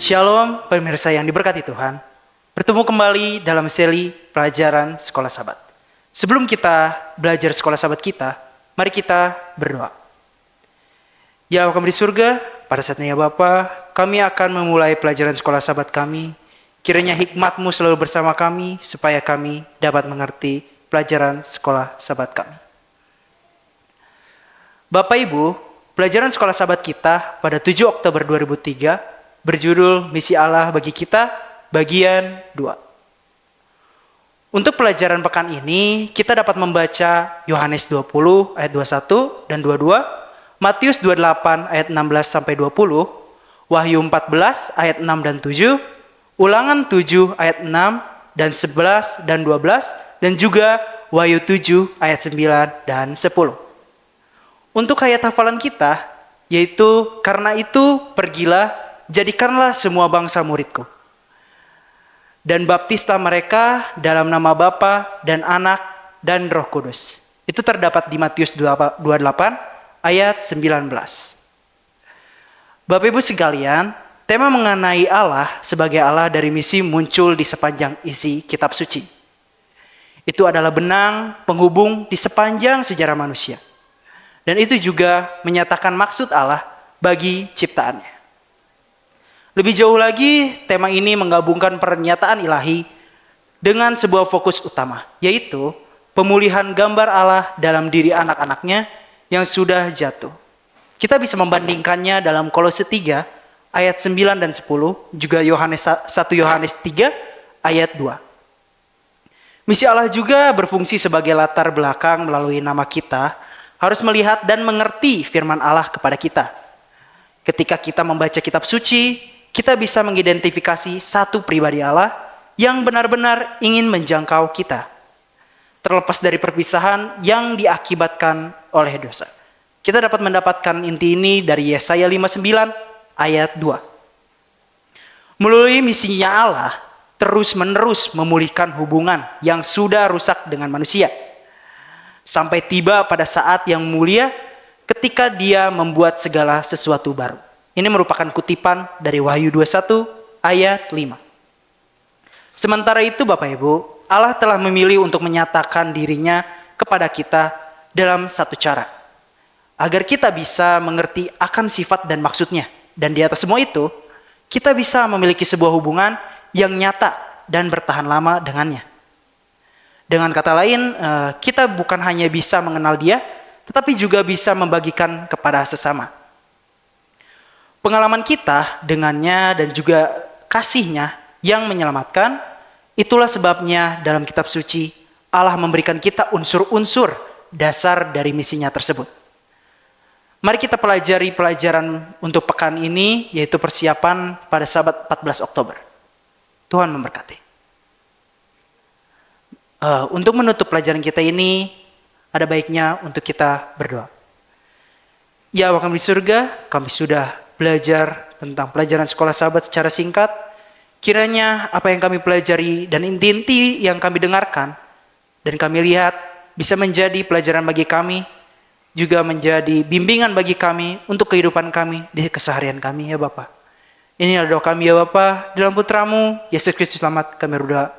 Shalom pemirsa yang diberkati Tuhan. Bertemu kembali dalam seri pelajaran Sekolah Sabat. Sebelum kita belajar Sekolah Sabat kita, mari kita berdoa. Ya Allah kami di surga, pada saatnya ya Bapa, kami akan memulai pelajaran Sekolah Sabat kami. Kiranya hikmat-Mu selalu bersama kami, supaya kami dapat mengerti pelajaran Sekolah Sabat kami. Bapak Ibu, pelajaran Sekolah Sabat kita pada 7 Oktober 2003 berjudul Misi Allah bagi kita, bagian 2. Untuk pelajaran pekan ini, kita dapat membaca Yohanes 20 ayat 21 dan 22, Matius 28 ayat 16 sampai 20, Wahyu 14 ayat 6 dan 7, Ulangan 7 ayat 6 dan 11 dan 12, dan juga Wahyu 7 ayat 9 dan 10. Untuk ayat hafalan kita, yaitu karena itu pergilah, jadikanlah semua bangsa muridku, dan baptislah mereka dalam nama Bapa dan Anak dan Roh Kudus. Itu terdapat di Matius 28 ayat 19. Bapak Ibu sekalian, tema mengenai Allah sebagai Allah dari misi muncul di sepanjang isi kitab suci. Itu adalah benang penghubung di sepanjang sejarah manusia. Dan itu juga menyatakan maksud Allah bagi ciptaannya. Lebih jauh lagi, tema ini menggabungkan pernyataan ilahi dengan sebuah fokus utama, yaitu pemulihan gambar Allah dalam diri anak-anaknya yang sudah jatuh. Kita bisa membandingkannya dalam Kolose 3 ayat 9 dan 10, juga 1 Yohanes 3 ayat 2. Misi Allah juga berfungsi sebagai latar belakang melalui nama kita, harus melihat dan mengerti firman Allah kepada kita. Ketika kita membaca kitab suci, kita bisa mengidentifikasi satu pribadi Allah yang benar-benar ingin menjangkau kita, terlepas dari perpisahan yang diakibatkan oleh dosa. Kita dapat mendapatkan inti ini dari Yesaya 59 ayat 2. Melalui misinya Allah, terus-menerus memulihkan hubungan yang sudah rusak dengan manusia, sampai tiba pada saat yang mulia ketika Dia membuat segala sesuatu baru. Ini merupakan kutipan dari Wahyu 21 ayat 5. Sementara itu Bapak Ibu, Allah telah memilih untuk menyatakan dirinya kepada kita dalam satu cara, agar kita bisa mengerti akan sifat dan maksudnya. Dan di atas semua itu, kita bisa memiliki sebuah hubungan yang nyata dan bertahan lama dengannya. Dengan kata lain, kita bukan hanya bisa mengenal Dia, tetapi juga bisa membagikan kepada sesama. Pengalaman kita dengannya dan juga kasih-Nya yang menyelamatkan, itulah sebabnya dalam kitab suci Allah memberikan kita unsur-unsur dasar dari misinya tersebut. Mari kita pelajari pelajaran untuk pekan ini, yaitu persiapan pada Sabat 14 Oktober. Tuhan memberkati. Untuk menutup pelajaran kita ini, ada baiknya untuk kita berdoa. Ya Allah kami di surga, kami sudah belajar tentang pelajaran Sekolah Sabat secara singkat. Kiranya apa yang kami pelajari dan inti-inti yang kami dengarkan dan kami lihat bisa menjadi pelajaran bagi kami, juga menjadi bimbingan bagi kami untuk kehidupan kami di keseharian kami ya Bapa. Ini adalah doa kami ya Bapa, dalam putra-Mu Yesus Kristus selamat kami berdoa.